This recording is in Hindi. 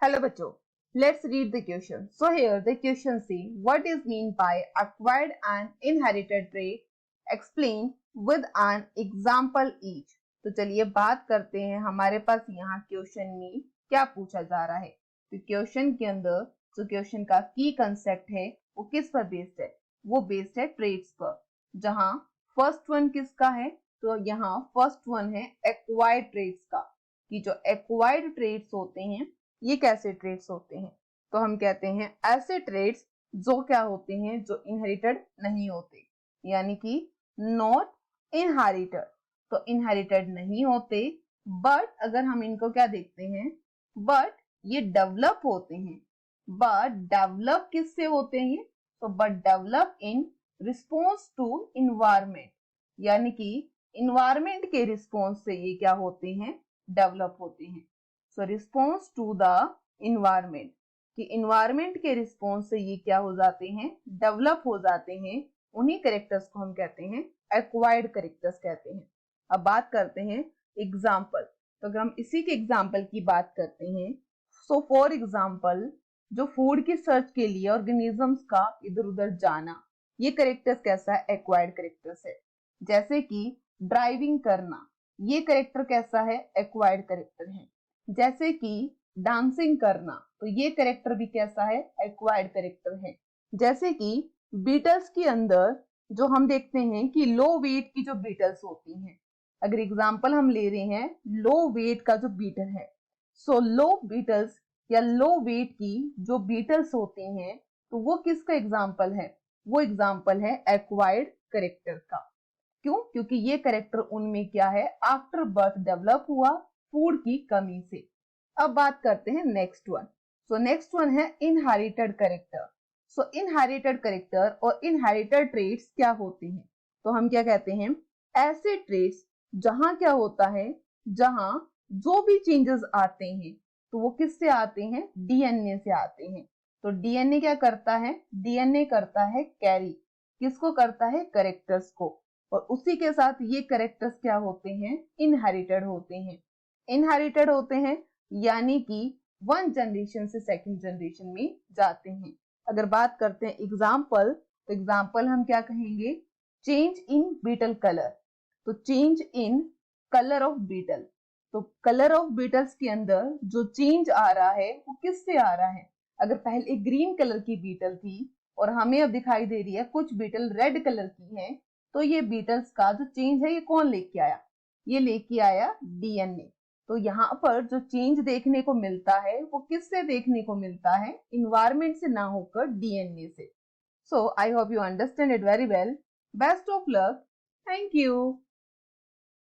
Hello बच्चों, let's read the question. So here the question say what is meant by acquired and inherited trait? Explain with an example each. तो चलिए बात करते हैं हमारे पास यहाँ क्वेश्चन में क्या पूछा जा रहा है। तो क्वेश्चन के अंदर जो क्वेश्चन का की कंसेप्ट है वो किस पर बेस्ड है, वो बेस्ड है ट्रेट्स पर। जहाँ फर्स्ट वन किसका है, तो यहाँ फर्स्ट वन है एक्वायर्ड ट्रेट्स का, कि जो एक्वायर्ड ट्रेट्स होते हैं ये कैसे ट्रेट्स होते हैं। तो हम कहते हैं ऐसे ट्रेट्स जो क्या होते हैं, जो इनहेरिटेड नहीं होते, यानी कि नॉट इनहेरिटेड। तो इनहेरिटेड नहीं होते, बट अगर हम इनको क्या देखते हैं, बट ये डेवलप होते हैं। बट डेवलप किससे होते हैं, तो but develop in response to environment, यानी कि इन्वायरमेंट के रिस्पॉन्स से ये क्या होते हैं, डेवलप होते हैं। सो रिस्पॉन्स टू द इन्वायरमेंट, कि इन्वायरमेंट के रिस्पॉन्स से ये क्या हो जाते हैं, डेवलप हो जाते हैं। उन्हीं कैरेक्टर्स को हम कहते हैं एक्वायर्ड कैरेक्टर्स कहते हैं। अब बात करते हैं एग्जाम्पल। तो अगर हम इसी के एग्जाम्पल की बात करते हैं, सो फॉर एग्जाम्पल जो फूड की सर्च के लिए ऑर्गेनिजम्स का इधर उधर जाना, ये कैरेक्टर्स कैसा है, एक्वायर्ड कैरेक्टर्स है। जैसे कि ड्राइविंग करना, ये कैरेक्टर कैसा है, एक्वायर्ड कैरेक्टर है। जैसे कि डांसिंग करना, तो ये कैरेक्टर भी कैसा है, एक्वायर्ड कैरेक्टर है। जैसे कि बीटल्स के अंदर जो हम देखते हैं कि लो वेट की जो बीटल्स होती हैं, अगर एग्जांपल हम ले रहे हैं लो वेट का जो बीटल है, सो लो बीटल्स या लो वेट की जो बीटल्स होती हैं, तो वो किसका एग्जांपल है, वो एग्जांपल है एक्वायर्ड कैरेक्टर का। क्यों, क्योंकि ये कैरेक्टर उनमें क्या है, आफ्टर बर्थ डेवलप हुआ फूड की कमी से। अब बात करते हैं next one. So next one है इनहेरिटेड कैरेक्टर। सो इनहेरिटेड कैरेक्टर और इनहेरिटेड ट्रेट्स क्या होते हैं, तो हम क्या कहते हैं, ऐसे ट्रेट्स जहां क्या होता है, जहां जो भी चेंजेस आते हैं तो वो किससे आते हैं, डीएनए से आते हैं। तो डीएनए क्या करता है, डीएनए करता है कैरी, किसको करता है, कैरेक्टर्स को, और उसी के साथ ये कैरेक्टर्स क्या होते हैं, इनहेरिटेड होते हैं। इनहेरिटेड होते हैं यानी कि वन जनरेशन से सेकंड जनरेशन में जाते हैं। अगर बात करते हैं एग्जाम्पल, तो एग्जाम्पल हम क्या कहेंगे, चेंज इन बीटल कलर। तो change in colour of beetle, तो कलर ऑफ बीटल्स के अंदर जो चेंज आ रहा है वो किससे आ रहा है। अगर पहले ग्रीन कलर की बीटल थी और हमें अब दिखाई दे रही है कुछ बीटल रेड कलर की है, तो ये बीटल्स का जो चेंज है ये कौन लेके आया, ये लेके आया डीएनए। तो यहाँ पर जो चेंज देखने को मिलता है वो किससे देखने को मिलता है, इन्वायरमेंट से ना होकर डीएनए से। So I hope you understand it very well. Best of luck, thank you.